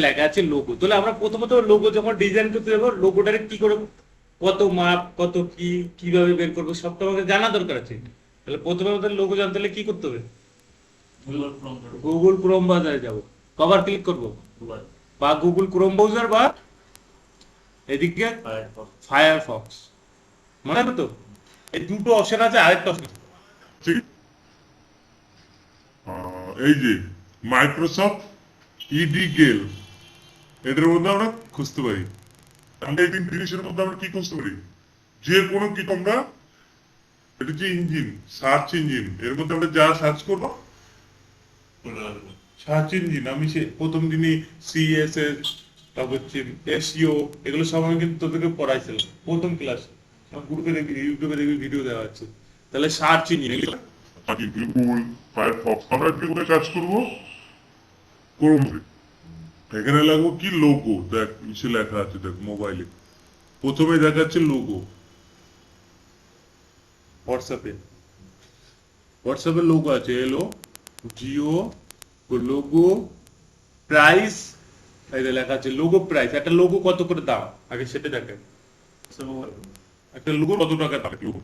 লেখা আছে লোগো, তাহলে আমরা প্রথমত লোগো যখন ডিজাইন করতে যাবো, লোগোটারে কি করে, কত মাপ, কত কি, কিভাবে বের করবো, সব তো আমাকে জানা দরকার আছে। তাহলে প্রথমে আমাদের লোগো জানতে হলে কি করতে হবে? গুগল ক্রোম ব্রাউজারে যাব, কভার ক্লিক করব, বা গুগল ক্রোম ব্রাউজার, বা এদিকে ফায়ারফক্স, মনে হবে তো? এই দুটো অপশন আছে, আরেকটা অপশন ঠিক এই যে মাইক্রোসফট ইডি গেল, এটার মধ্যে আমরা খুঁজতে পারি। তাহলে এই তিন জিনিসের মধ্যে আমরা কি খুঁজতে পারি? যে কোনো কি তোমরা, এটা যে ইঞ্জিন, সার্চ ইঞ্জিন, এর মধ্যে আমরা যা সার্চ করবো, সার্চ ইঞ্জিন, আমি সে প্রথম দিনই সিএসএস, তারপর হচ্ছে এসইও, এগুলো সব আমি কিন্তু তোদেরকে পড়াইছিলাম প্রথম ক্লাসে, গ্রুপে দেখবি, ইউটিউবে দেখবি ভিডিও দেওয়া আছে। তাহলে সার্চ ইঞ্জিন, গুগল, ফায়ারফক্স, আমরা আজকে কোথায় কাজ করবো? ক্রোমে। এখানে লাগবো কি লোগো, দেখ নিচে লেখা আছে, দেখ মোবাইলে প্রথমে দেখাচ্ছে লোগো। হোয়াটসঅ্যাপে, হোয়াটসঅ্যাপে লোগো আছে, এলো জিও লোগো প্রাইস, এই যে লেখা আছে লোগো প্রাইস। একটা লোগো কত করে দাম, আগে সেটা দেখেন। একটা লোগো কত টাকা দাম লোগো?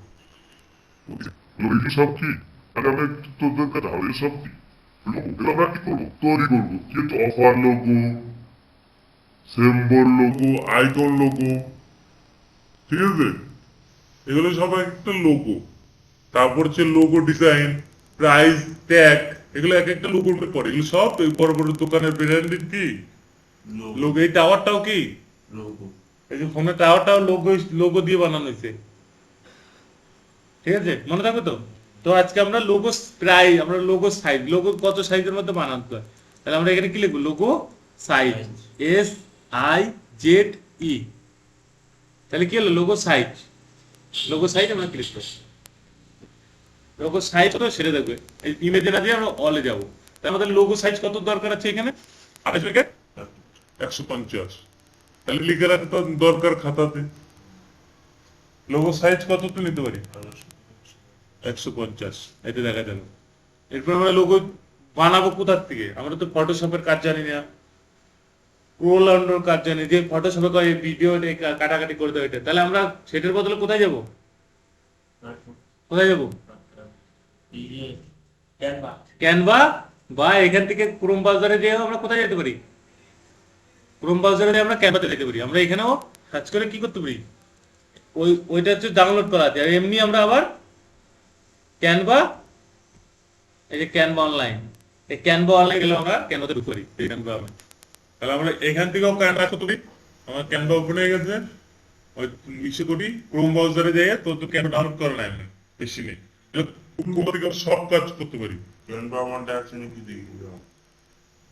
এইসব কি? তাহলে আমরা তোদের কাছে এসব কি? লোগো আমরা কি করবো? তৈরি করবো, কিন্তু offer logo, symbol logo, icon logo, ঠিক আছে, এগুলো সব একটা লোগো। তারপর হচ্ছে লোগো ডিজাইন, প্রাইস ট্যাগ, এগুলো এক একটা লোগোর মধ্যে পড়ে। এগুলো সব এই বড় বড় দোকানের ব্র্যান্ডের কি লোগো। এই টাওয়ারটাও কি লোগো, এই যে ফোনের টাওয়ারটাও লোগো, লোগো দিয়ে বানানো হয়েছে। ঠিক আছে, মনে থাকবে তো? তো আজকে আমরা লোগো প্রাইস, আমরা লোগো সাইজ, লোগো কত সাইজের মধ্যে বানাতে হয়, তাহলে আমরা এখানে কি লিখবো? লোগো সাইজ, SIZ, তাহলে কি হলো? লোগো সাইজ, লোগো সাইজ আমরা ক্লিক করবো। লোগো সাইজ কত সেটা দেখবে, এই ইমেজে না দিয়ে আমরা অলে যাবো। তাহলে আমাদের লোগো সাইজ কত দরকার আছে এখানে? 150। তাহলে লিখে রাখতে তো দরকার খাতাতে, লোগো সাইজ কত তো নিতে পারি? 150, এতে দেখা যাবে। এরপর আমরা লোগো বানাবো কোথার থেকে? আমরা তো ফটোশপের কাজ জানি না, প্রোলান্ডোর কাজ জানি, যে ফটোশপে করে ভিডিও কাটাকাটি করে দেয়, তাহলে আমরা সেটার বদলে কোথায় যাব? কোথায় যাব? ক্যানভা, বা এখান থেকে ক্রোম ব্রাউজারে যেয়ে আমরা কোথায় যেতে পারি? ক্রোম ব্রাউজারে আমরা ক্যানভাতে যেতে পারি। আমরা এখানেও সার্চ করে কি করতে পারি? ওইটা হচ্ছে ডাউনলোড করা আছে। আর এমনি আমরা আবার ক্যানভা, এই যে ক্যানভা অনলাইন, এই ক্যানভা অনলাইন গেলে আমরা ক্যানভাতে ঢুকতে পারি। ক্যানভা, তাহলে আমরা এখান থেকেও ক্যানভা করতে পারি। আমার ক্যানভা ওপেন হয়ে গেছে, ওই ইসে করি ক্রোম ব্রাউজারে যাই, তো তো ক্যানভা ডাউনলোড করা নাই আমি, বেশি নেই, কোথা থেকে সব কাজ করতে পারি। ক্যানভা আমারটা আছে নাকি দেখি,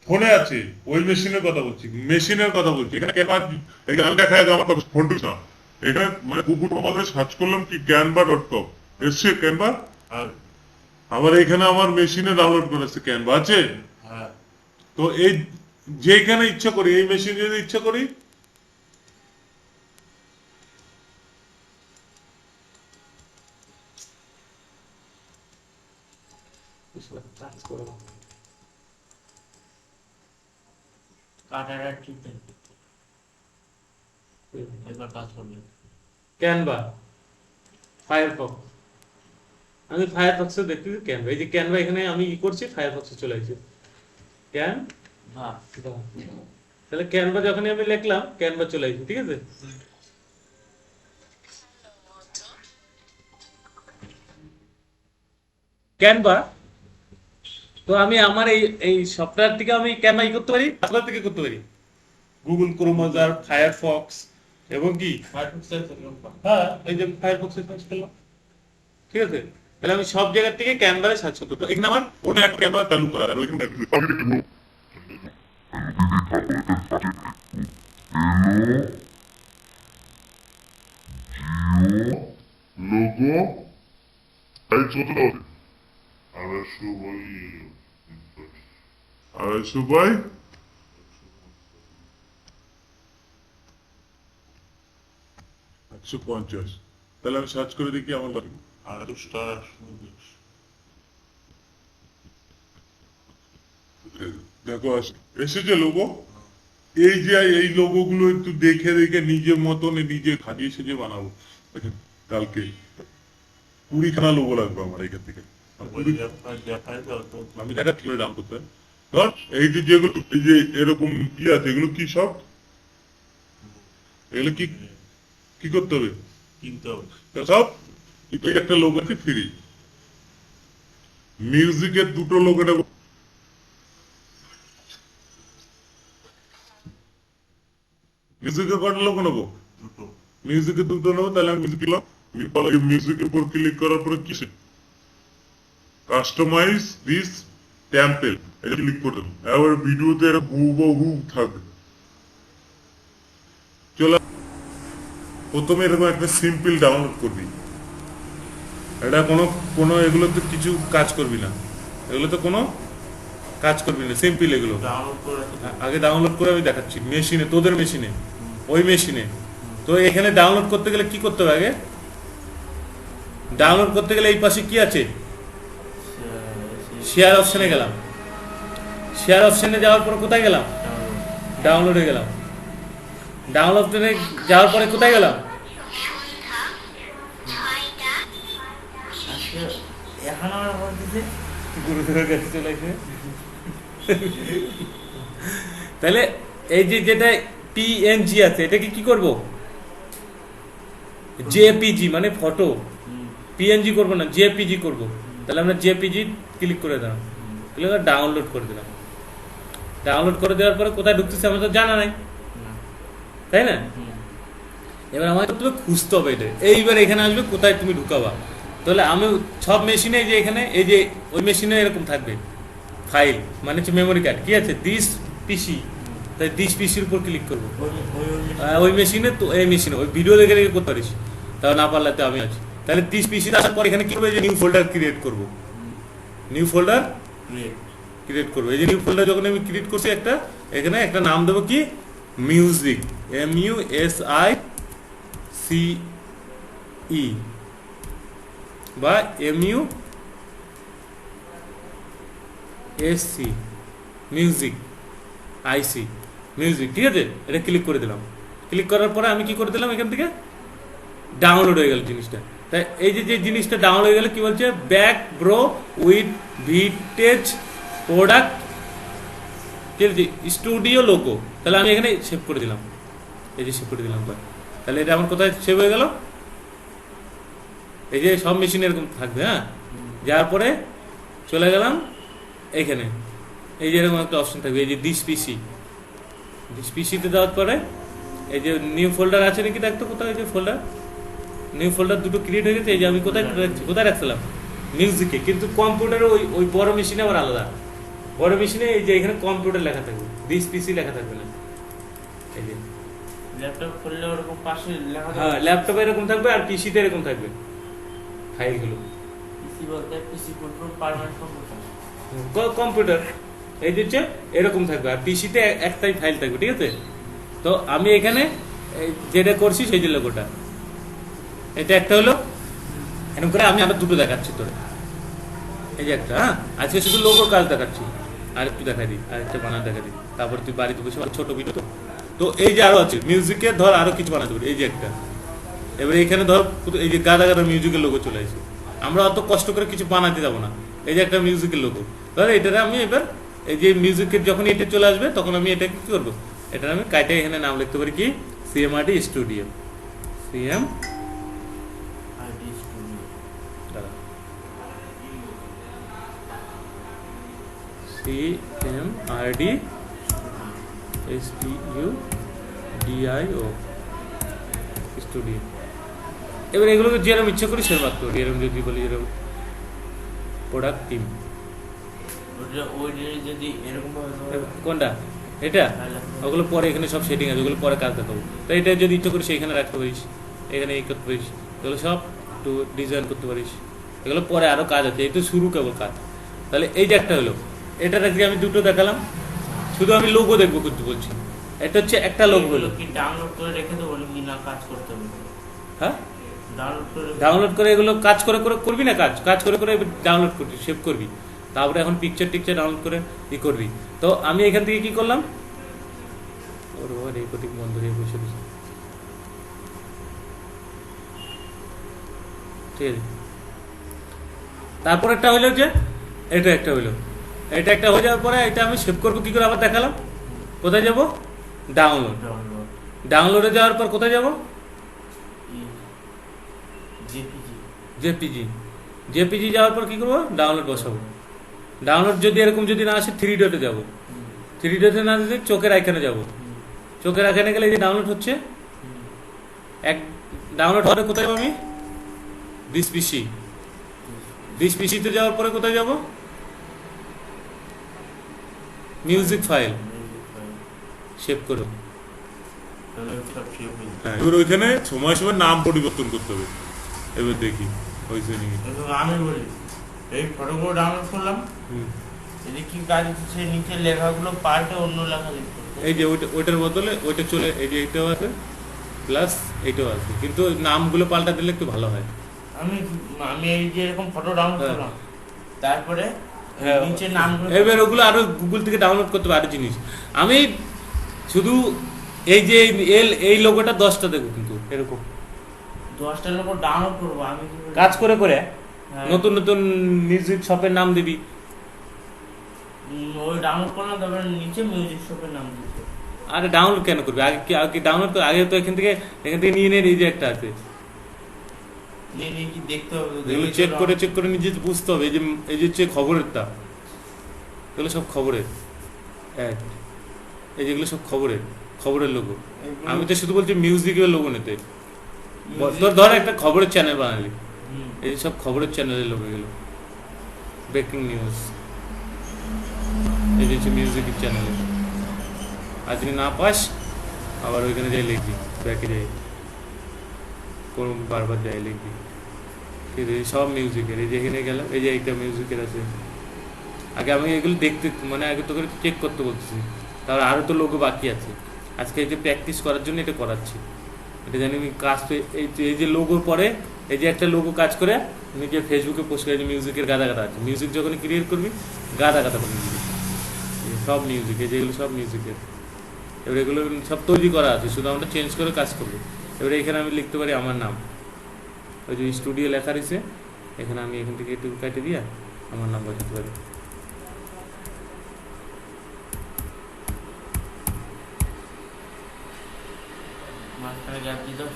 ফোনে আছে, ওই মেশিনের কথা বলছি, মেশিনের কথা বলছি। এখানে ক্যানভা, এখানে দেখা যায় আমার ফোন টুস না, এখানে মানে গুগল ক্রোমে সার্চ করলাম কি canva.com, এসছে ক্যানভা। আর আমার এখানে আমার মেশিনে ডাউনলোড করেছে ক্যানভা আছে। তো এই যেখানে ইচ্ছা করি, এই মেশিনে যদি ইচ্ছা করি, ক্যানভা, ফায়ারফক্স, আমি ফায়ারফক্সে দেখতেছি ক্যানভা, এই যে ক্যানভা, এখানে আমি ই করছি, ফায়ারফক্সে চলে আসছে ক্যানভা। তাহলে ক্যানভা যখনই আমি লিখলাম, ক্যানভা চলে আসছে। ঠিক আছে, ক্যানভা। তো আমি আমার এই এই সফটওয়্যার থেকে আমি ক্যানভা ই করতে পারি, আপনার থেকে করতে পারি গুগল ক্রোম ব্রাউজার, ফায়ারফক্স, এবং কি হ্যাঁ, এই যে ফায়ারফক্সে সার্চ করলাম। ঠিক আছে, তাহলে আমি সব জায়গা থেকে ক্যানভারে সার্চ করতে পারি। এখানে আমার কোনো একটা ক্যানভা চালু করা আর ওইখানে লোগো সাইজ কত হবে? 250 বাই 250 বাই 150। তাহলে আমি সার্চ করে দেখি আমার লাগবে 250। দেখো এসেছে লোগো, এই যে এই লোগোগুলো একটু দেখে দেখে নিজের মতন নিজে খাটিয়ে সেজে বানাবো। দেখেন, কালকে 20খানা লোগো লাগবে আমার এখান থেকে। আমি দেখাচ্ছি দাম করতে। ধর এই যে যেগুলো এই যে এরকম কি আছে, এগুলো কি সব, এগুলো কি কি করতে হবে? কিনতে হবে। তা সব এই একটা লোক আছে ফ্রি। মিউজিকের দুটো লোক এটা মিউজিকের কটা লোক নেবো? দুটো। মিউজিকের দুটো নেবো, তাহলে আমি মিউজিক নিলাম। মিউজিকের উপর ক্লিক করার পরে কিসে কাস্টমাইজ দিস টেম্পল এটা ক্লিক করে দেবো। এবার ভিডিওতে এটা হুবহু থাকবে। চলো প্রথমে এরকম একটা সিম্পল ডাউনলোড করবি। এটা কোনো এগুলোতে কিছু কাজ করবি না, এগুলোতে কোনো কাজ করবি না, সিম্পল এগুলো। ডাউনলোড করে আগে ডাউনলোড করে আমি দেখাচ্ছি মেশিনে, তোদের মেশিনে, ওই মেশিনে। তো এখানে ডাউনলোড করতে গেলে কি করতে হবে? আগে ডাউনলোড করতে গেলে এই পাশে কি আছে, শেয়ার অপশনে গেলাম। শেয়ার অপশনে যাওয়ার পর কোথায় গেলাম? ডাউনলোডে গেলাম। ডাউনলোডে যাওয়ার পরে কোথায় গেলাম? এখন আমরা বলতেছি গুরুদেবের কাছে চলে আসে। তাহলে এই যে যেটা পিএনজি আছে এটাকে কি করব? জেপিজি মানে ফটো। পিএনজি করব না, জেপিজি করব। তাহলে আমরা জেপিজি ক্লিক করে দিলাম, ক্লিক করে ডাউনলোড করে দিলাম। ডাউনলোড করে দেওয়ার পরে কোথায় ঢুকতেছে আমার তো জানা নাই, তাই না? এবার আমাকে তুমি খুঁজতে হবে এটা। এইবার এখানে আসবে কোথায় তুমি ঢুকাবা। তাহলে আমি সব মেশিনে যে এখানে এই যে ওই মেশিনে এরকম থাকবে ফাইল, মানে হচ্ছে মেমোরি কার্ড। কি আছে? দিস পিসি। তাই দিস পিসির উপর ক্লিক করবো। ওই মেশিনে তো এই মেশিনে ওই ভিডিও দেখে রেখে করতে পারিস, তাও না পারলে তো আমি আছি। তাহলে দিস পিসি আসার পর এখানে কি করবো? যে নিউ ফোল্ডার ক্রিয়েট করবো। নিউ ফোল্ডার ক্রিয়েট করবো। এই যে নিউ ফোল্ডার যখন আমি ক্রিয়েট করছি একটা, এখানে একটা নাম দেবো কি? মিউজিক, MUSICE বা MUSC মিউজিক, আইসি মিউজিক। ঠিক আছে, এটা ক্লিক করে দিলাম। ক্লিক করার পরে আমি কি করে দিলাম? এখান থেকে ডাউনলোড হয়ে গেল জিনিসটা। তাই এই যে যে জিনিসটা ডাউনলোড হয়ে গেলে কি বলছে? Back bro with vintage product studio logo. তাহলে আমি এখানে সেভ করে দিলাম, এই যে সেভ করে দিলাম। তাহলে এটা আমার কোথায় সেভ হয়ে গেল? এই যে সব মেশিন এরকম থাকবে। হ্যাঁ, যাওয়ার পরে চলে গেলাম এইখানে, এই যে এরকম একটা অপশন থাকবে, এই যে দিস পিসি। দিস পিসিতে দেওয়ার পরে এই যে নিউ ফোল্ডার আছে নাকি দেখতো কোথায়? এই যে ফোল্ডার, নিউ ফোল্ডার দুটো ক্রিয়েট হয়ে গেছে। এই যে আমি কোথায় কোথায় রাখছিলাম? মিউজিকে। কিন্তু কম্পিউটারে ওই বড় মেশিনে আবার আলাদা। বড় মেশিনে এই যে এখানে কম্পিউটার লেখা থাকবে, দিস পিসি লেখা থাকবে না। এই যে ল্যাপটপ খুললে ওরকম পাশে লেখা হ্যাঁ, ল্যাপটপে এরকম থাকবে আর পিসিতে এরকম থাকবে ফাইলগুলো। পিসি বলতে পিসি কন্ট্রোল পার্মানেন্ট কম্পিউটার। কম্পিউটার এই যে হচ্ছে এরকম থাকবে, আর পিসিতে একটাই ফাইল থাকবে। ঠিক আছে, তো আমি এখানে যেটা করছি সেই যে লোগোটা, এটা একটা হলো। এরকম করে আমি আরো দুটো দেখাচ্ছি তোর। এই যে একটা, হ্যাঁ আজকে শুধু লোগোর কাজ দেখাচ্ছি, আর একটু দেখা দিই, আর একটা বানা দেখা দিই। তারপর তুই বাড়িতে বসে ছোট ভিডিও। তো এই যে আরো আছে মিউজিকে, ধর আরো কিছু বানাতে পারি। এই যে একটা, এবার এখানে ধর এই যে গাদা গাদা মিউজিকের লোগো চলে আসে। আমরা অত কষ্ট করে কিছু বানাতে যাবো না। এই যে একটা মিউজিকের লোগো, ধর এটারে আমি এবার এই যে মিউজিকের যখন এটা চলে আসবে তখন আমি এটাকে কি করবো? এটা আমি কাইটে এখানে নাম লিখতে পারি কি? CMRD studio. CMRD STUDIO studio. এবার এগুলোকে যেরকম ইচ্ছা করি সেরকম রাখতে পারি। এরকম যদি বলি এরকম প্রোডাক্ট টিম, যদি এরকম কোনটা এটা? ওগুলো পরে এখানে সব সেটিং আছে, ওগুলো পরে কাজ দেখাবো। তো এটা যদি ইচ্ছা করিস এখানে রাখতে পারিস, এখানে এই করতে পারিস, এগুলো সব একটু ডিজাইন করতে পারিস। এগুলো পরে আরো কাজ আছে, এই তো শুরু কেবল কাজ। তাহলে এই যে একটা হলো, এটা আজকে আমি দুটো দেখালাম। শুধু আমি লোগো দেখবো কিন্তু বলছি, এটা হচ্ছে একটা লোগো হলো। কি ডাউনলোড করে রেখে দেবো নাকি না কাজ করতে হবে? হ্যাঁ, ডাউনলোড ডাউনলোড করে এগুলো কাজ করে করে করবি না, কাজ করে করে ডাউনলোড করবি, সেভ করবি। তারপরে এখন পিকচার টিকচার ডাউনলোড করে ই করবি। তো আমি এখান থেকে কি করলাম? ওর বাবা রেকর্ডিং বন্ধ হয়ে বসে রয়েছে। ঠিক আছে, তারপর একটা হইলো যে এটা একটা হইলো, এটা একটা হয়ে যাওয়ার পরে এটা আমি সেভ করবো কি করে আবার দেখালাম। কোথায় যাব? ডাউনলোড। ডাউনলোডে যাওয়ার পর কোথায় যাব? জেপিজি। জেপিজি যাওয়ার পর কি করবো? ডাউনলোড বসাবো। ডাউনলোড যদি এরকম যদি না আসে 3 ডটে যাব। 3 ডটে না যদি চোখের আইকনে যাব। চোখের আইকনে গেলে এই যে ডাউনলোড হচ্ছে, এক ডাউনলোড হলে কোথায় যাবো আমি? This PC. দিস পিসিতে যাওয়ার পরে কোথায় যাব? মিউজিক ফাইল সেভ করো। হ্যাঁ, এবার ওইখানে সময় সময় নাম পরিবর্তন করতে হবে। এবার দেখি হয়েছে নাকি। আমি বলি, এই ফটোগুলো ডাউনলোড করলাম, এতে কি কাজ হচ্ছে, সেই নিচের লেখাগুলো পাল্টে অন্য লেখা লিখতে হবে। এই যে ওইটার বদলে ওইটা চলে, এই যে এইটাও আছে প্লাস এইটাও আছে, কিন্তু নামগুলো পাল্টা দিলে একটু ভালো হয়। আমি আমি এই যে এরকম ফটো ডাউনলোড হ্যাঁ। করলাম, তারপরে হ্যাঁ। নিচে নামগুলো এবার ওগুলো আরো গুগল থেকে ডাউনলোড করতে পারে জিনিস। আমি শুধু এই যে এই লোগোটা 10টা দেবো, কিন্তু এরকম 10টা লোক ডাউনলোড করবো আমি কি করে? কাজ করে করে হ্যাঁ। নতুন নতুন মিউজিক শপের নাম দিবি। ওই ডাউনলোড করলাম, তারপরে নিচে মিউজিক শপের নাম দিতে হবে। আরে ডাউনলোড কেন করবি? আগে ডাউনলোড তো আগে তো এখান থেকে নিয়ে নে। এই যে একটা আছে, নিয়ে নিয়ে কি দেখতে হবে? এগুলো চেক করে নিজে বুঝতে হবে। এই যে হচ্ছে খবরেরটা, এগুলো সব খবরের অ্যাড, এই যেগুলো সব খবরের লোগো। এগুলো- আমি তো শুধু বলছি মিউজিকের লোগো নিতে। ধর একটা খবরের চ্যানেল বানালি, হুম। এই যে সব খবরের চ্যানেলের লোগো, এগুলো ব্রেকিং নিউজ। এই যে হচ্ছে মিউজিকের চ্যানেল। আর যদি না পাস আবার ওইখানে যাই লিখবি, ব্যাকে যাই কোন বারবার যাই লিখবি। ঠিক আছে, সব মিউজিকের। এই যে এখানে গেলাম, এই যে এইটা মিউজিকের আছে। আগে আমি এগুলো দেখতে, মানে আগে তোকে চেক করতে বলতেছি, তারপর আরও তো লোগো বাকি আছে। আজকে এই যে প্র্যাকটিস করার জন্য এটা করাচ্ছি। এটা জানি আমি কাজ এই যে লোগোর পরে এই যে একটা লোগো কাজ করে নিজে ফেসবুকে পোস্ট করে, যে মিউজিকের গাদা গাদা আছে। মিউজিক যখন ক্রিয়েট করবি গাদা গাদা করে দিবি, সব মিউজিক, এই যেগুলো সব মিউজিকের। এবার এগুলো সব তৈরি করা আছে, শুধু আমরা চেঞ্জ করে কাজ করবো। এবারে এখানে আমি লিখতে পারি আমার নাম, ওই যে স্টুডিও লেখা রয়েছে, এখানে আমি এখান থেকে একটু কাটে দিয়ে আমার নাম বসাতে পারি। মাঝখানে গ্যাপ দিয়ে দাও।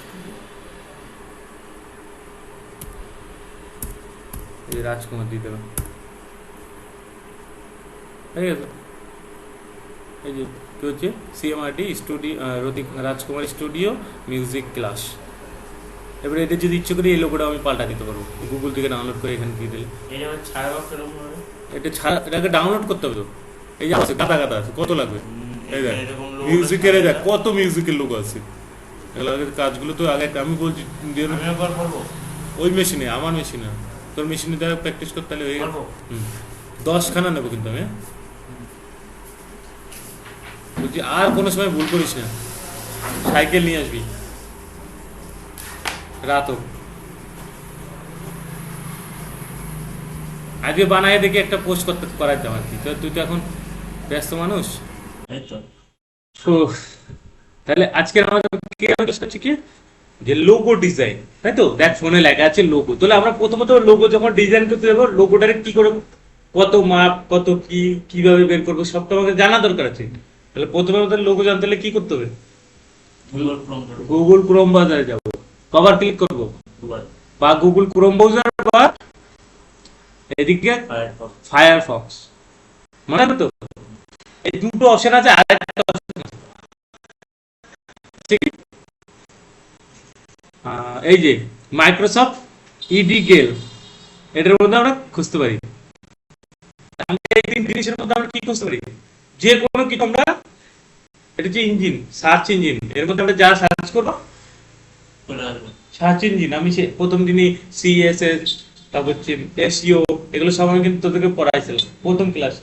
এই যে রাজকুমার দিয়ে দিলাম, ঠিক আছে। এই যে কি হচ্ছে CMRD স্টুডিও, রাজকুমার স্টুডিও মিউজিক ক্লাস। এবারে এদের যদি ইচ্ছে করি এই লোগোটা আমি পাল্টা দিতে পারবো, গুগল থেকে ডাউনলোড করে এখানে দিয়ে দিলে। এটা আবার ছাড়াবো কিরকম ভাবে? এটাকে ডাউনলোড করতে হবে তো। এই যে আছে গাদা গাদা আছে, কত লাগবে? এই দেখ এরকম logo মিউজিকের, এই দেখ আছে। কত মিউজিকের লোগো আছে। এগুলো আগের কাজগুলো তো আগে আমি বলছি দিয়ে আমি একবার করবো। ওই মেশিনে, আমার মেশিনে, তোর মেশিনে দ্বারা প্র্যাকটিস করতে হলে হয়ে গেল। করবো। 10খানা নেবো কিন্তু আমি, বলছি আর কোনো সময় ভুল করিস না। সাইকেল নিয়ে আসবি রাত হোক। আজকে বানায় দেখি একটা পোস্ট করাইতাম আর কি। তুই তো এখন ব্যস্ত মানুষ। এই তো। তাহলে আজকের আমাদের হচ্ছে কি, যে লোগো ডিজাইন, তাই তো? দেখ ফোনে লেখা আছে লোগো। তাহলে আমরা প্রথমত লোগো যখন ডিজাইন করতে যাবো, লোগোটারে কি করে, কত মাপ, কত কি, কিভাবে বের করবো, সব তো আমাকে জানা দরকার আছে। তাহলে প্রথমে আমাদের লোগো জানতে হলে কি করতে হবে? Google Chrome করবো। গুগল ক্রোম ব্রাউজারে যাব, কভার ক্লিক করব, Google বা গুগল ক্রোম ব্রাউজার, বা এদিকে Firefox। ফায়ারফক্স। মনে হবে তো? এই দুটো অপশন আছে, আরেকটা অপশন আছে, ঠিক? এই যে মাইক্রোসফট ইডিগেল, এটার মধ্যে আমরা খুঁজতে পারি। এই তিন জিনিসের মধ্যে আমরা কি খুঁজতে পারি? যে কোনো কিছু আমরা, এটা যে ইঞ্জিন, সার্চ ইঞ্জিন, এর মধ্যে আমরা যা সার্চ করবো চলে আসবে। Search engine. আমি প্রথম দিনই CSS, তারপর হচ্ছে SEO, এগুলো সব আমি কিন্তু তোদেরকে পড়াইছিলাম প্রথম ক্লাস।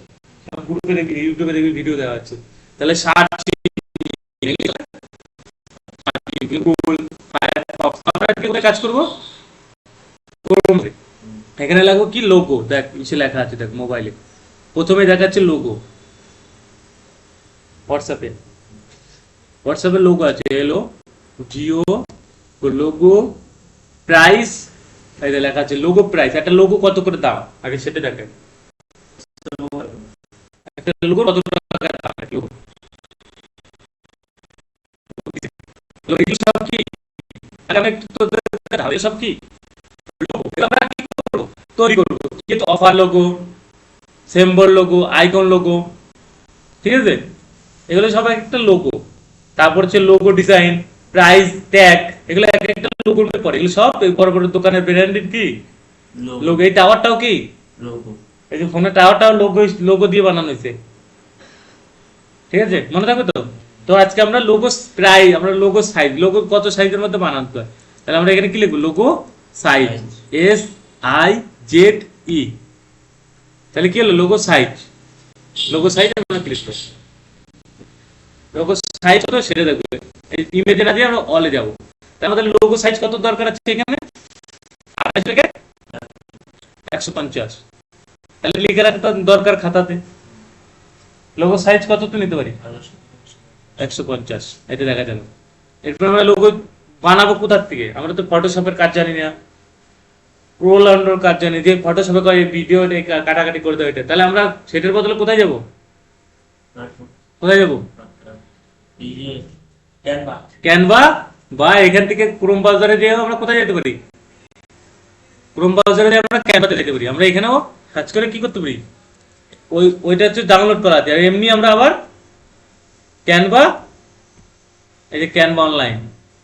গ্রুপে দেখবি, ইউটিউবে দেখবি ভিডিও দেওয়া আছে। তাহলে সার্চ গুগল, ফায়ারফক্স, আমরা কি করে কাজ করবো? ক্রোমে। এখানে লাগবো কি লোগো, দেখ নিচে লেখা আছে, দেখ মোবাইলে প্রথমে দেখাচ্ছে লোগো। হোয়াটসঅ্যাপে হোয়াটসঅ্যাপের লোগো আছে, এলো জিও লোগো প্রাইস, এই যে লেখা আছে লোগো প্রাইস। একটা লোগো কত করে দাম আগে সেটা দেখেন, একটা লোগো কত টাকা দাম, এগুলো সব কি আমি একটু তোদের দেখাবো, এসব কি লোগো, এগুলো আমরা কি করবো, তৈরি করবো। কিন্তু offer logo, symbol logo, icon logo, ঠিক আছে, এগুলো সব একটা লোগো। তারপর হচ্ছে লোগো ডিজাইন, প্রাইস ট্যাগ, এগুলো এক একটা লোগোর মধ্যে পড়ে। এগুলো সব বড় বড় দোকানের ব্র্যান্ডেড কি লোগো। এই টাওয়ারটাও কি লোগো, এই যে ফোনের টাওয়ারটাও লোগো, লোগো দিয়ে বানানো হয়েছে, ঠিক আছে, মনে থাকবে তো। তো আজকে আমরা লোগো প্রাইস, আমরা লোগো সাইজ, লোগো কত সাইজের মধ্যে বানাতে হয়, তাহলে আমরা এখানে কি লিখবো, লোগো সাইজ, SIZE, তাহলে কি হলো লোগো সাইজ। লোগো সাইজ আমরা ক্লিক করব, লোগো সাইজ কত সেটা দেখবে। এই ইমেজে না দিয়ে আমরা অলে যাব। তাহলে আমাদের লোগো সাইজ কত দরকার আছে এখানে, 28 থেকে 150, তাহলে লিখে রাখতে দরকার খাতাতে। লোগো সাইজ কত তো নিতে পারি, 150, এটা দেখা যাবে। এরপর আমরা লোগো বানাবো কোথা থেকে, আমরা তো ফটোশপের কাজ জানি না, প্রোলান্ডোর কাজ জানি, যে ফটোশপে করে ভিডিও কাটাকাটি করে দেয় এটা, তাহলে আমরা সেটার বদলে কোথায় যাব, কোথায় যাব, ক্যানভা, বা এখান থেকে ক্রোম ব্রাউজারে যেয়ে আমরা কোথায় যেতে পারি, ক্রোম ব্রাউজারে আমরা ক্যানভাতে যেতে পারি। আমরা এখানেও সার্চ করে কি করতে পারি, ওইটা হচ্ছে ডাউনলোড করা আছে। আর এমনি আমরা আবার ক্যানভা, এই যে ক্যানভা অনলাইন,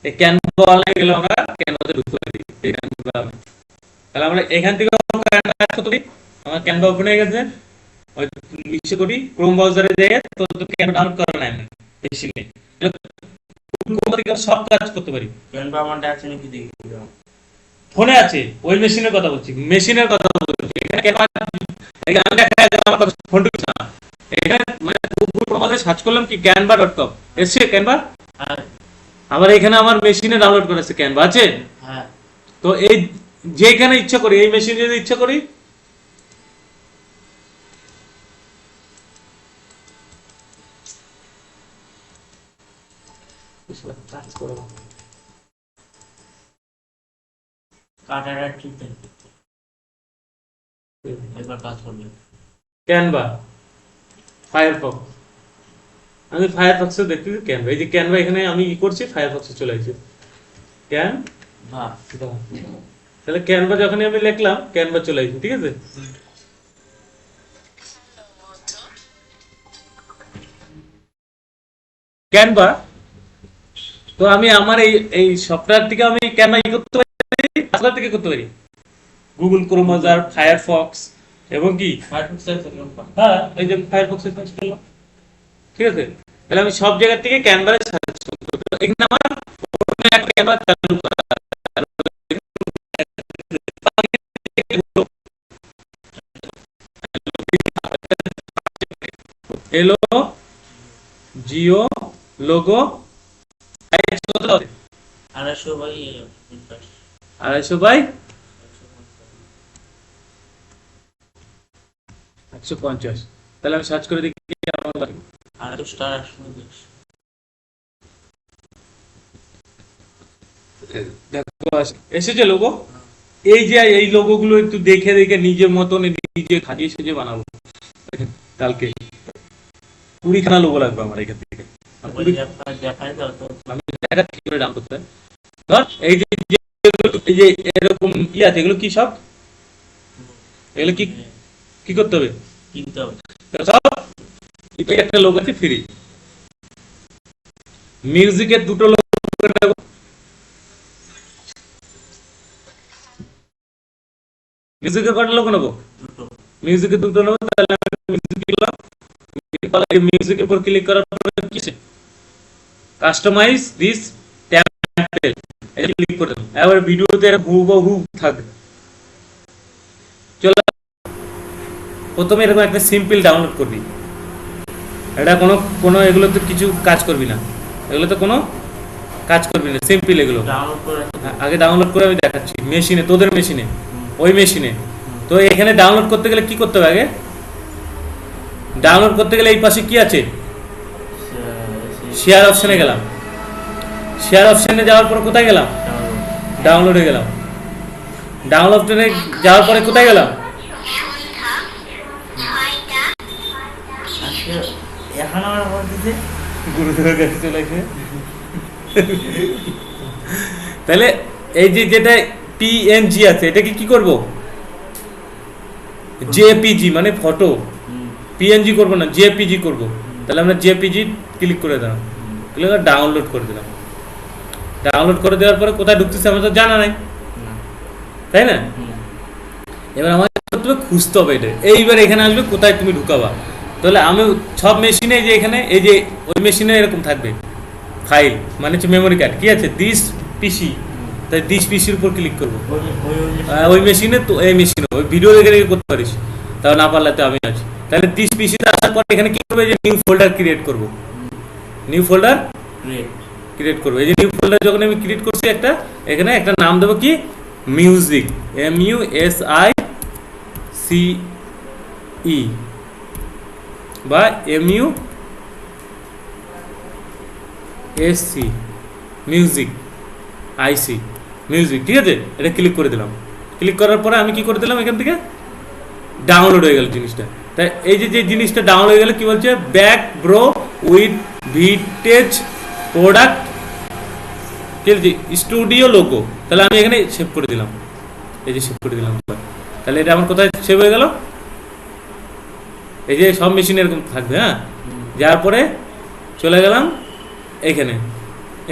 এই ক্যানভা অনলাইন গেলে আমরা ক্যানভাতে ঢুকতে পারি। তাহলে আমরা এখান থেকে কাজ করতে পারি। আমার ক্যানভা ওপেন হয়ে গেছে, ওই ইচ্ছে করি ক্রোম ব্রাউজারে যেয়ে তো ক্যানভা ডাউনলোড করা নাই বেশি নেই, সব কাজ করতে পারি। ক্যানভা আমারটা আছে নাকি দেখি, ফোনে আছে, ওই মেশিনের কথা বলছি, মেশিনের কথা বলছি। এখানে ক্যানভা, এখানে দেখা যায় আমার কথা ফোন ঢুকছে না। এখানে মানে গুগল ক্রোমে সার্চ করলাম কি canva.com, এসছে ক্যানভা। হ্যাঁ আবার এখানে আমার মেশিনে ডাউনলোড করেছে ক্যানভা আছে। হ্যাঁ, তো এই যেখানে ইচ্ছা করি, এই মেশিনে যদি ইচ্ছা করি কাটাটা ঠিক থাকে, একবার কাজ করবে। ক্যানভা, ফায়ারফক্স, আমি ফায়ারফক্সে দেখতেছি ক্যানভা, এই যে ক্যানভা এখানে আমি ই করছি, ফায়ারফক্সে চলে আসছে ক্যানভা। তাহলে ক্যানভা যখনই আমি লিখলাম ক্যানভা চলে আসছে, ঠিক আছে। ক্যানভা, তো আমি আমার এই সফটওয়্যার থেকে আমি ক্যানভা ই করতে পারি, ব্রাউজার থেকে করতে পারি, গুগল ক্রোম ব্রাউজার, ফায়ারফক্স এবং কি হ্যাঁ এই যে ফায়ারফক্স এ সার্চ করলাম, ঠিক আছে। তাহলে আমি সব জায়গা থেকে ক্যানভা সার্চ করতে পারি। এখানে আমার ফোনে একটা ক্যানভা চালু করা এলো জিও লোগো 250/150, তাহলে আমি সার্চ করে দেখি দেখো এসেছে লোগো। এই যে এই লোগো গুলো একটু দেখে দেখে নিজের মতন নিজে খাটিয়ে সেজে বানাবো। কালকে 20খানা লোগো লাগবে আমার এখান থেকে, আমি দেখাচ্ছি করে ডাউন করতে। ধর এই যে এই যে এরকম ই আছে, এগুলো কি সব, এগুলো কি কি করতে হবে, কিনতে হবে সব। এটা একটা লোগো আছে ফ্রি, মিউজিকের দুটো লোগো নেব, মিউজিকের কটা লোগো নেবো, মিউজিকের দুটো নেবো। তাহলে মিউজিক দিলাম, মিউজিকের উপর ক্লিক করার পরে কিসে কাস্টমাইজ দিস টেমপ্লেট, এটা ক্লিক করে দেব। এবার ভিডিওতে এর হুবহু থাকবে। চলো প্রথমে এরকম একটা সিম্পল ডাউনলোড করবি, এটা কোনো এগুলো তো কিছু কাজ করবি না, এগুলো তো কোনো কাজ করবি না, সিম্পল এগুলো। আগে ডাউনলোড করে আমি দেখাচ্ছি মেশিনে, তোদের মেশিনে, ওই মেশিনে। তো এখানে ডাউনলোড করতে গেলে কি করতে হবে, আগে ডাউনলোড করতে গেলে এই পাশে কি আছে, শেয়ার অপশনে গেলাম, শেয়ার অপশনে যাওয়ার পর কোথায় গেলাম, ডাউনলোডে গেলাম, ডাউনলোডে যাওয়ার পরে কোথায় গেলাম, আজকে এখন আমার বলতেছে গুরুদেবের কাছে চলে এসে তাহলে এই যে যেটা পিএনজি আছে এটাকে কি করব, জেপিজি মানে ফটো, পিএনজি করব না, জেপিজি করব। তাহলে আমরা জেপিজি ক্লিক করে দিলাম, ক্লিক করে ডাউনলোড করে দিলাম। ডাউনলোড করে দেওয়ার পরে কোথায় ঢুকতেছে আমার তো জানা নাই, তাই না? এবার আমাকে করতে হবে, খুঁজতে হবে এটা। এইবার এখানে আসবে কোথায় তুমি ঢুকাবা। তাহলে আমি সব মেশিনে যে এখানে এই যে ওই মেশিনে এরকম থাকবে ফাইল মানে হচ্ছে মেমোরি কার্ড, কি আছে দিস পিসি, তাই দিস পিসির উপর ক্লিক করবো। ওই মেশিনে তো এই মেশিনে ওই ভিডিও দেখে দেখে করতে পারিস, তাও না পারলে তো আমি আছি। তাহলে দিস পিসিতে আসার পর এখানে কি করবো, যে নিউ ফোল্ডার ক্রিয়েট করবো, নিউ ফোল্ডার ক্রিয়েট করবো। এই যে নিউ ফোল্ডার যখন আমি ক্রিয়েট করছি একটা, এখানে একটা নাম দেবো কি, মিউজিক, MUSICE বা MUSC মিউজিক, আইসি মিউজিক, ঠিক আছে? এটা ক্লিক করে দিলাম। ক্লিক করার পরে আমি কি করে দিলাম, এখান থেকে ডাউনলোড হয়ে গেল জিনিসটা। তাই এই যে যে জিনিসটা ডাউনলোড হয়ে গেল, কি বলছে, back bro with vintage product studio logo. তাহলে আমি এখানে সেভ করে দিলাম, এই যে সেভ করে দিলাম। তাহলে এটা আমার কোথায় সেভ হয়ে গেল, এই যে সব মেশিন এরকম থাকবে। হ্যাঁ, যাওয়ার পরে চলে গেলাম এইখানে,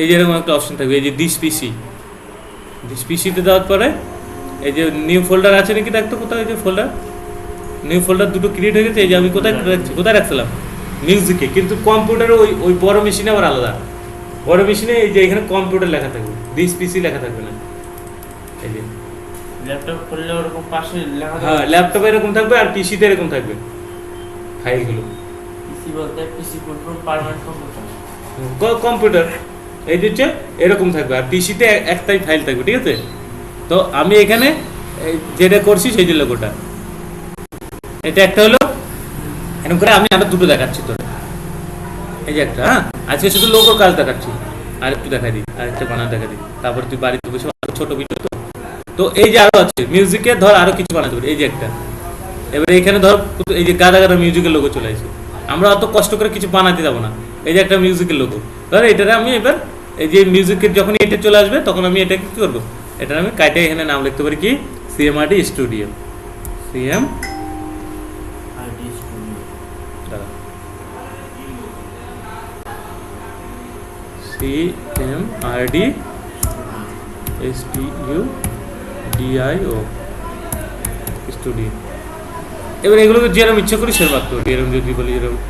এই যে এরকম একটা অপশন থাকবে, এই যে দিস পিসি, দিস পিসিতে দেওয়ার পরে এই যে নিউ ফোল্ডার আছে নাকি দেখতো কোথায়, এই যে ফোল্ডার, নিউ ফোল্ডার দুটো ক্রিয়েট হয়ে গেছে। এই যে আমি কোথায় কোথায় রাখছিলাম, মিউজিকে, কিন্তু কম্পিউটারে ওই ওই বড় মেশিনে আবার আলাদা। বড় মেশিনে এই যে এখানে কম্পিউটার লেখা থাকবে, দিস পিসি লেখা থাকবে না। এই যে ল্যাপটপ খুললে ওরকম পাশে লেখা হ্যাঁ, ল্যাপটপে এরকম থাকবে আর পিসিতে এরকম থাকবে ফাইলগুলো। পিসি বলতে পিসি কন্ট্রোল পার্মানেন্ট কম্পিউটার, কম্পিউটার এই যে হচ্ছে এরকম থাকবে, আর পিসিতে একটাই ফাইল থাকবে, ঠিক আছে? তো আমি এখানে যেটা করছি সেই যে লোগোটা, এটা একটা হলো। এরকম করে আমি আরো দুটো দেখাচ্ছি তোর, এই যে একটা, হ্যাঁ আজকে শুধু লোগোর কাজ দেখাচ্ছি, আর একটু দেখা দিই, আর একটা বানানো দেখা দিই, তারপর তুই বাড়িতে বসে ছোট ভিডিও। তো এই যে আরো আছে মিউজিকে, ধর আরো কিছু বানাতে পারি, এই যে একটা। এবার এখানে ধর এই যে গাদা গাদা মিউজিকের লোগো চলে আসে, আমরা অত কষ্ট করে কিছু বানাতে যাবো না। এই যে একটা মিউজিকের লোগো, ধর এটারে আমি এবার এই যে মিউজিকের যখন এটা চলে আসবে তখন আমি এটাকে কি করবো, এটা আমি কাটে এখানে নাম লিখতে পারি কি, CMRD studio, CM CMRD STUDIO studio. এবার এগুলোকে যেরকম ইচ্ছা করি সেরকম রাখতে পারি, এরকম যদি বলি এরকম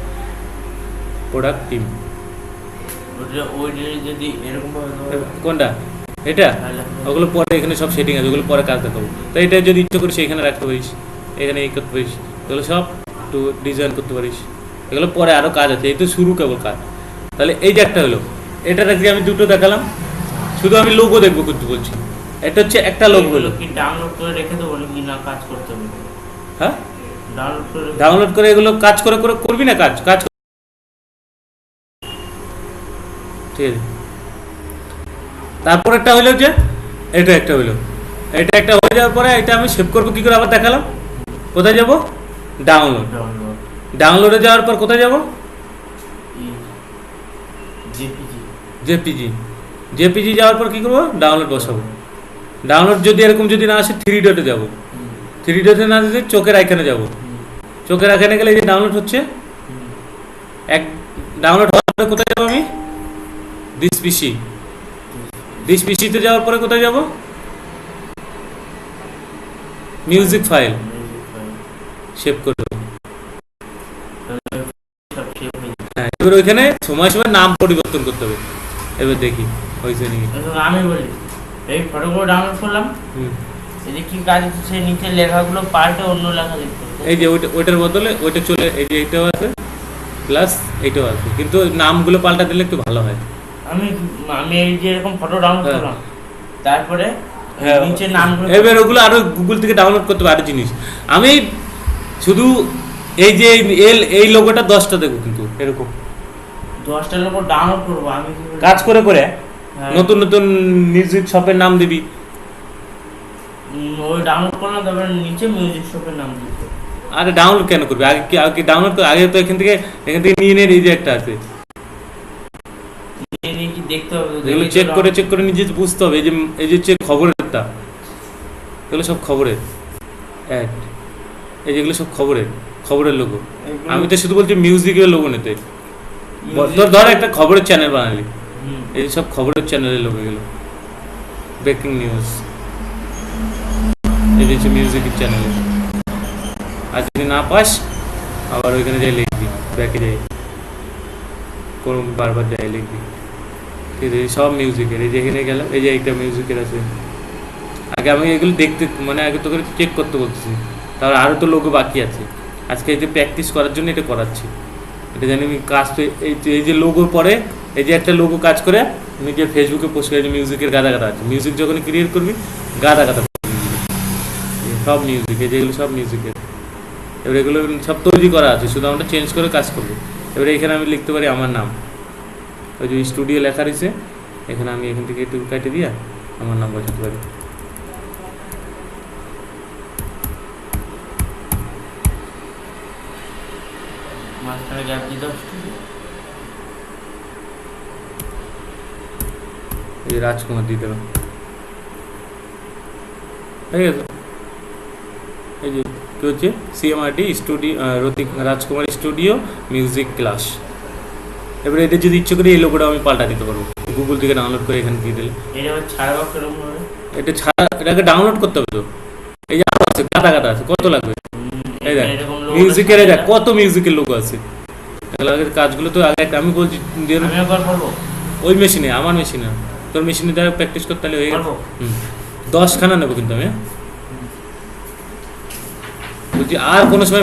প্রোডাক্ট টিম, যদি এরকম কোনটা এটা, ওগুলো পরে এখানে সব সেটিং আছে, ওগুলো পরে কাজ দেখাবো। তো এটা যদি ইচ্ছা করিস এখানে রাখতে পারিস, এখানে এই করতে পারিস, এগুলো সব একটু ডিজাইন করতে পারিস, এগুলো পরে আরও কাজ আছে, এই তো শুরু কেবল কাজ। তাহলে এই যে একটা হলো, এটা রাখছি আমি দুটো দেখালাম, শুধু আমি লোগো দেখবো কিন্তু বলছি, এটা হচ্ছে একটা লোগো হলো। কি ডাউনলোড করে রেখে দেবো নাকি না কাজ করতে হবে? হ্যাঁ, ডাউনলোড ডাউনলোড করে এগুলো কাজ করে করে করবি না, কাজ কাজ ঠিক আছে। তারপর একটা হইলো যে এটা একটা হইলো, এটা একটা হয়ে যাওয়ার পরে এটা আমি সেভ করবো কি করে, আবার দেখালাম। কোথায় যাব, ডাউনলোড, ডাউনলোডে যাওয়ার পর কোথায় যাব, জেপিজি, জেপিজি যাওয়ার পর কি করবো, ডাউনলোড বসাবো। ডাউনলোড যদি এরকম যদি না আসে 3 ডটে যাবো, 3 ডটে না যেতে চোখের আইকনে যাব, চোখের আইকনে গেলে যে ডাউনলোড হচ্ছে, এক ডাউনলোড হওয়ার পরে কোথায় যাবো আমি, দিস পিসি, দিস পিসিতে যাওয়ার পরে কোথায় যাব, মিউজিক ফাইল সেভ করে দেবো। হ্যাঁ, এবার ওইখানে সময় সময় নাম পরিবর্তন করতে হবে। এবার দেখি হয়েছে নাকি। আমি বলি, এই ফটোগুলো ডাউনলোড করলাম, এই যে কি কাজ হচ্ছে, সেই নিচে লেখাগুলো পাল্টে অন্য লেখা লিখতে হবে। এই যে ওইটার বদলে ওইটা চলে, এই যে এইটাও আছে প্লাস এইটাও আছে, কিন্তু নামগুলো পাল্টা দিলে একটু ভালো হয়। আমি আমি এই যে এরকম ফটো ডাউনলোড করলাম, তারপরে হ্যাঁ, নিচে নামগুলো, এবার ওগুলো আরো গুগল থেকে ডাউনলোড করতে পারে জিনিস। আমি শুধু এই যে এই লোগোটা 10টা দেবো, কিন্তু এরকম 10টা লোক ডাউনলোড করবো আমি কি করে? কাজ করে করে হ্যাঁ। নতুন নতুন মিউজিক শপের নাম দিবি। ওই ডাউনলোড করলাম, তারপরে নিচে মিউজিক শপের নাম দিতে। আরে ডাউনলোড কেন করবি? আগে ডাউনলোড করে, আগে তো এখান থেকে নিয়ে নে, এই যে একটা আছে, নিয়ে কি দেখতে হবে? তো এগুলো দেখে চেক করে নিজে বুঝতে হবে। এই যে চেক খবরেরটা, এগুলো সব খবরের অ্যাড, এই যেগুলো সব খবরের লোগো। এগুলো- আমি তো শুধু বলছি মিউজিকের লোগো নিতে। Music- ধর একটা খবরের চ্যানেল বানালি, হুম। এই সব খবরের চ্যানেলের লোগো, এগুলো ব্রেকিং নিউজ, এই যে হচ্ছে মিউজিকের চ্যানেল। আর যদি না পাস আবার ওইখানে যাই লিখবি, ব্যাকে যাই কোন বারবার যাই লিখবি। ঠিক আছে, সব মিউজিকের। এই যে এখানে গেলাম, এই যে একটা মিউজিকের আছে। আগে আমি এগুলো দেখতে, মানে আগে তোকে চেক করতে বলতেছি, তার আরও তো লোগো বাকি আছে। আজকে এই যে প্র্যাকটিস করার জন্য এটা করাচ্ছি। এটা জানি আমি কাজ তো এই যে লোগোর পরে এই যে একটা লোগো কাজ করে নিজের ফেসবুকে পোস্ট করে, মিউজিকের গাদা গাদা আছে। মিউজিক যখন ক্রিয়েট করবি গাদা গাদা সব মিউজিক, এই যেগুলো সব মিউজিকের। এবার এগুলো সব তৈরি করা আছে, শুধু আমরা চেঞ্জ করে কাজ করবো। এবারে এখানে আমি লিখতে পারি আমার নাম, ওই যে স্টুডিও লেখা রয়েছে, এখানে আমি এখান থেকে একটু কাটে দিয়ে আমার নাম বসাতে পারি। মাঝখানে গ্যাপ দিতে হবে। এই যে রাজকুমার দিয়ে দেবেন, ঠিক আছে। এই যে কি হচ্ছে, CMRD স্টুডিও, রতিক রাজকুমার স্টুডিও মিউজিক ক্লাস। এবারে এটা যদি ইচ্ছে করি এই লোগোটা আমি পাল্টা দিতে পারবো, গুগল থেকে ডাউনলোড করে এখানে দিয়ে দিলে। এটা আবার ছাড়াবো কিরকম হবে? এটা ছাড়া, এটাকে ডাউনলোড করতে হবে তো। এই যে আরো আছে, গাদা গাদা আছে, কত লাগবে? এই দেখ এরকম logo মিউজিকের, এই দেখ ছাড়া- কত মিউজিকের লোগো আছে। এগুলো আগের কাজগুলো তো আগে আমি বলছি দিয়ে আমি একবার করবো। ওই মেশিনে, আমার মেশিনে, তোর মেশিনে দ্বারা প্র্যাকটিস করতে হলে হয়ে গেল। পারবো? 10 খানা নেবো কিন্তু আমি, বলছি আর কোনো সময়